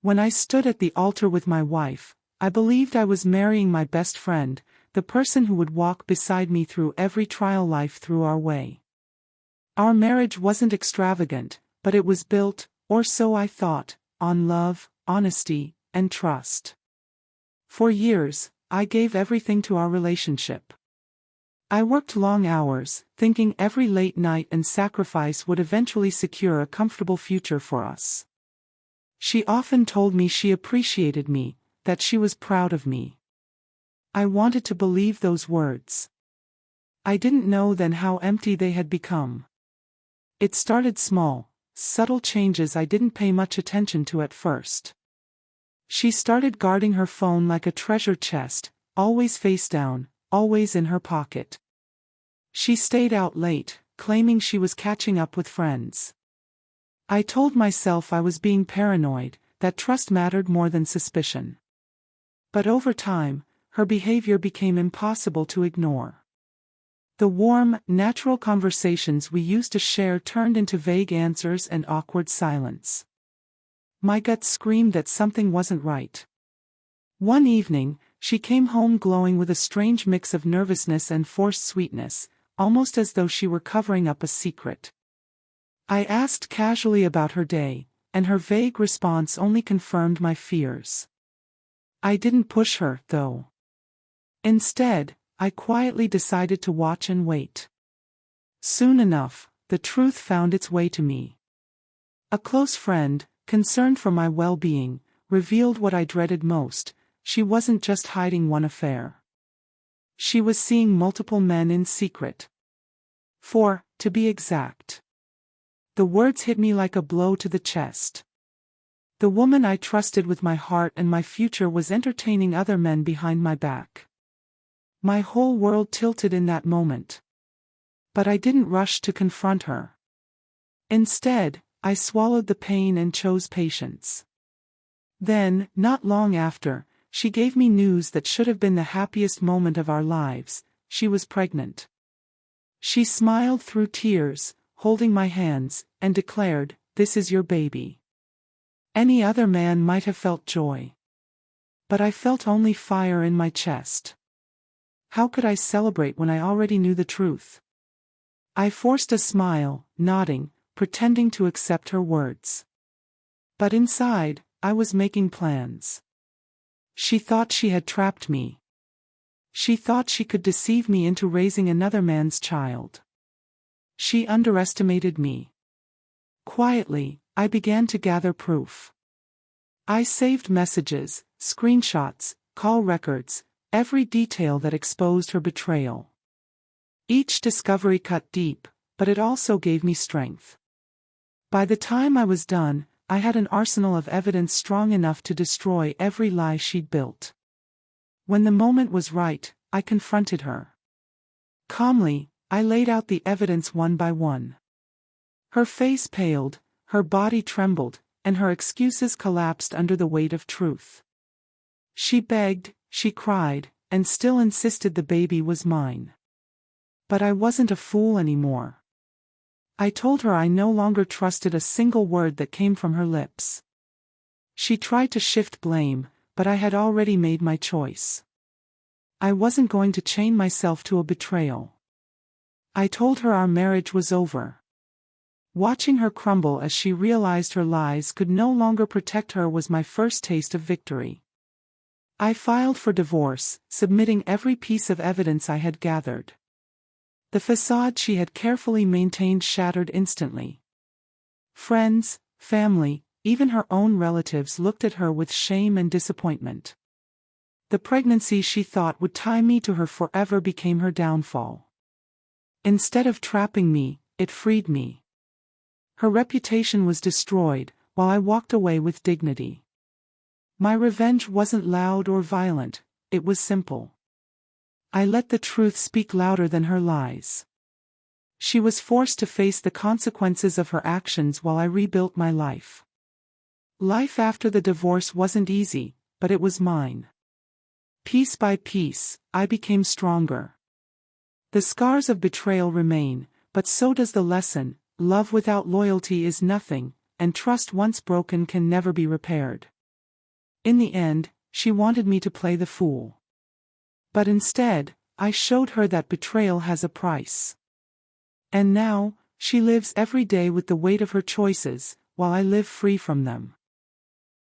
When I stood at the altar with my wife, I believed I was marrying my best friend, the person who would walk beside me through every trial life threw our way. Our marriage wasn't extravagant, but it was built, or so I thought, on love, honesty, and trust. For years, I gave everything to our relationship. I worked long hours, thinking every late night and sacrifice would eventually secure a comfortable future for us. She often told me she appreciated me, that she was proud of me. I wanted to believe those words. I didn't know then how empty they had become. It started small, subtle changes I didn't pay much attention to at first. She started guarding her phone like a treasure chest, always face down, always in her pocket. She stayed out late, claiming she was catching up with friends. I told myself I was being paranoid, that trust mattered more than suspicion. But over time, her behavior became impossible to ignore. The warm, natural conversations we used to share turned into vague answers and awkward silence. My gut screamed that something wasn't right. One evening, she came home glowing with a strange mix of nervousness and forced sweetness, almost as though she were covering up a secret. I asked casually about her day, and her vague response only confirmed my fears. I didn't push her, though. Instead, I quietly decided to watch and wait. Soon enough, the truth found its way to me. A close friend, concerned for my well-being, revealed what I dreaded most: she wasn't just hiding one affair. She was seeing multiple men in secret. 4, to be exact. The words hit me like a blow to the chest. The woman I trusted with my heart and my future was entertaining other men behind my back. My whole world tilted in that moment. But I didn't rush to confront her. Instead, I swallowed the pain and chose patience. Then, not long after, she gave me news that should have been the happiest moment of our lives: she was pregnant. She smiled through tears, holding my hands, and declared, "This is your baby." Any other man might have felt joy. But I felt only fire in my chest. How could I celebrate when I already knew the truth? I forced a smile, nodding, pretending to accept her words. But inside, I was making plans. She thought she had trapped me. She thought she could deceive me into raising another man's child. She underestimated me. Quietly, I began to gather proof. I saved messages, screenshots, call records, every detail that exposed her betrayal. Each discovery cut deep, but it also gave me strength. By the time I was done, I had an arsenal of evidence strong enough to destroy every lie she'd built. When the moment was right, I confronted her. Calmly, I laid out the evidence one by one. Her face paled, her body trembled, and her excuses collapsed under the weight of truth. She begged, she cried, and still insisted the baby was mine. But I wasn't a fool anymore. I told her I no longer trusted a single word that came from her lips. She tried to shift blame, but I had already made my choice. I wasn't going to chain myself to a betrayal. I told her our marriage was over. Watching her crumble as she realized her lies could no longer protect her was my first taste of victory. I filed for divorce, submitting every piece of evidence I had gathered. The facade she had carefully maintained shattered instantly. Friends, family, even her own relatives looked at her with shame and disappointment. The pregnancy she thought would tie me to her forever became her downfall. Instead of trapping me, it freed me. Her reputation was destroyed, while I walked away with dignity. My revenge wasn't loud or violent, it was simple. I let the truth speak louder than her lies. She was forced to face the consequences of her actions while I rebuilt my life. Life after the divorce wasn't easy, but it was mine. Piece by piece, I became stronger. The scars of betrayal remain, but so does the lesson: love without loyalty is nothing, and trust once broken can never be repaired. In the end, she wanted me to play the fool. But instead, I showed her that betrayal has a price. And now, she lives every day with the weight of her choices, while I live free from them.